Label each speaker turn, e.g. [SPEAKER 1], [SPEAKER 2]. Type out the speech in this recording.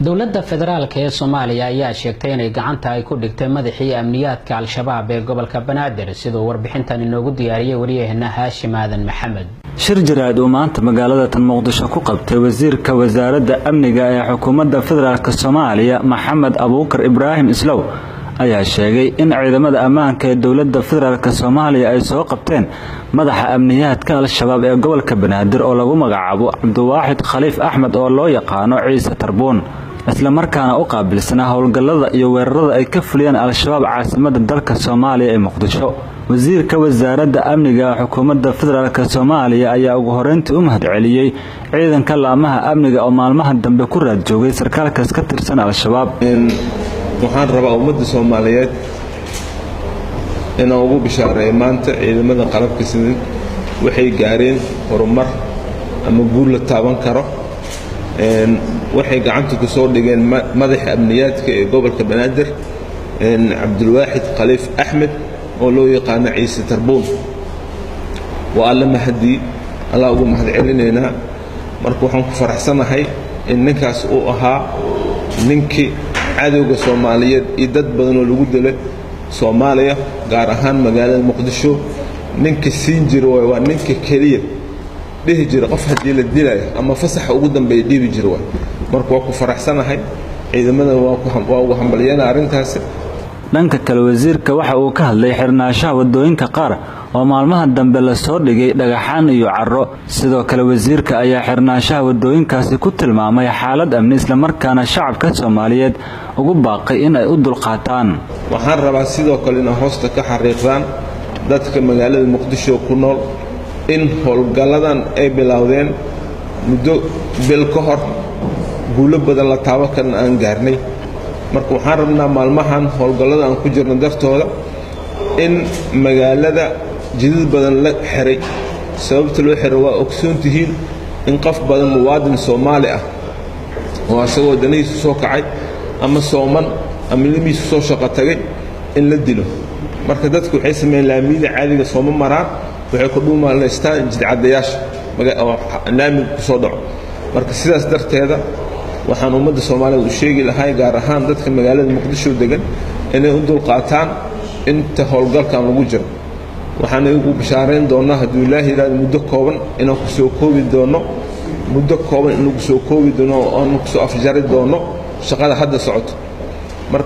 [SPEAKER 1] dowladda federaalka ee Soomaaliya ayaa sheegtay inay gacanta ay ku dhigtay madaxii amniyaadka al-shabaab ee gobolka Banaadir sidoo warbixintan inoogu diyaariyay wariyaheena Haashim Aadan Maxamed.
[SPEAKER 2] shir jiraad oo maanta magaalada Muqdisho ku qabtay wasiirka wasaaradda amniga ee xukuumadda federaalka Soomaaliya Maxamed Abuukar Ibraahim Islow ayaa sheegay in ciidamada ammaanka ee dowladda federaalka Soomaaliya ay soo qabteen madaxa amniyaadka al-shabaab ee gobolka Banaadir oo lagu magacaabo Cabdiwaahid Khaliif Axmed oo loo yaqaano Ciise Tarbuun isla markaana u qaabilsanaa howlgallada iyo weerarada ay ka fuliyeen al-shabaab caasimadda dalka Soomaaliya ee Muqdisho. wasiirka wasaaradda amniga ee xukuumadda federaalka Soomaaliya ayaa ugu horeyntii u mahadceliyay ciidanka laamaha amniga oo maalmaha dambe ku raad joogay sarkaalkaas ka tirsan al-shabaab.
[SPEAKER 3] waxaan rabaa ummadda Soomaaliyeed inaan ugu bishaareeyo maanta ciidamada qalabka sida waxay gaareen horumar ama guul la taaban karo waxay gacanta ku soo dhigeen madaxa amniyaadka ee gobolka Banaadir Cabdiwaahid Khaliif Axmed oo loo yaqaan Ciise Tarbuun waa alla mahadi alla ugu mahadcelinayna marka waxaan ku faraxsanahay in ninkaas uu ahaa ninkii cadowga Soomaaliyeed iyo dad badan oo lagu dilay Soomaaliya gaar ahaan magaalada Muqdisho ninka siin jiray waa ninka kaliya dhihi jiray qof hadii la dilay ama fasax ugu dambeeyay dhibi jiray marka waa ku faraxsanahay ciidamada waa ugu hambalyeena arintaas.
[SPEAKER 2] dhanka kale wasiirka waxa uu ka hadlay xirnaanshaha wadooyinka qaar oo maalmaha dambe la soo dhigay dhagaxaan iyo carro sidoo kale wasiirka ayaa xirnaanshaha wadooyinkaasi ku tilmaamay xaalad amni isla markaana shacabka Soomaaliyeed ugu baaqay in ay u dulqaataan.
[SPEAKER 3] waxaan rabaa sidoo kale in hoosta ka xariiqdaan dadka magaalada Muqdisho ku nool in howlgalladan ay bilowdeen muddo bil ka hor guulo badan la taaban karna aan gaarnay marka waxaan rabnaa maalmahan howlgallada aan ku jirno dartooda in magaalada jidad badan la xiray sababta loo xiray waa ogsoontihiin in qof badan muwaadin Soomaali ah oo asagoo danihiisa soo kacay ama sooman ama limiis soo shaqo tagay in la dilo marka dadku waxay sameeyeen laamiyada caadiga sooma maraan waxay ku dhuumaaleystaan jidcadayaasha laamiga ku soo dhaco marka sidaas darteeda waxaan ummadda Soomaaliyeed u sheegi lahay gaar ahaan dadka magaalada Muqdisho degan inay u dulqaataan inta howlgalkan lagu jiro waxaan ugu bishaareyn doonaa haddii Ilaahay yiraahdo muddo kooban inaan ku soo koobi doono oo aan ku soo afjari doono shaqada hadda socoto.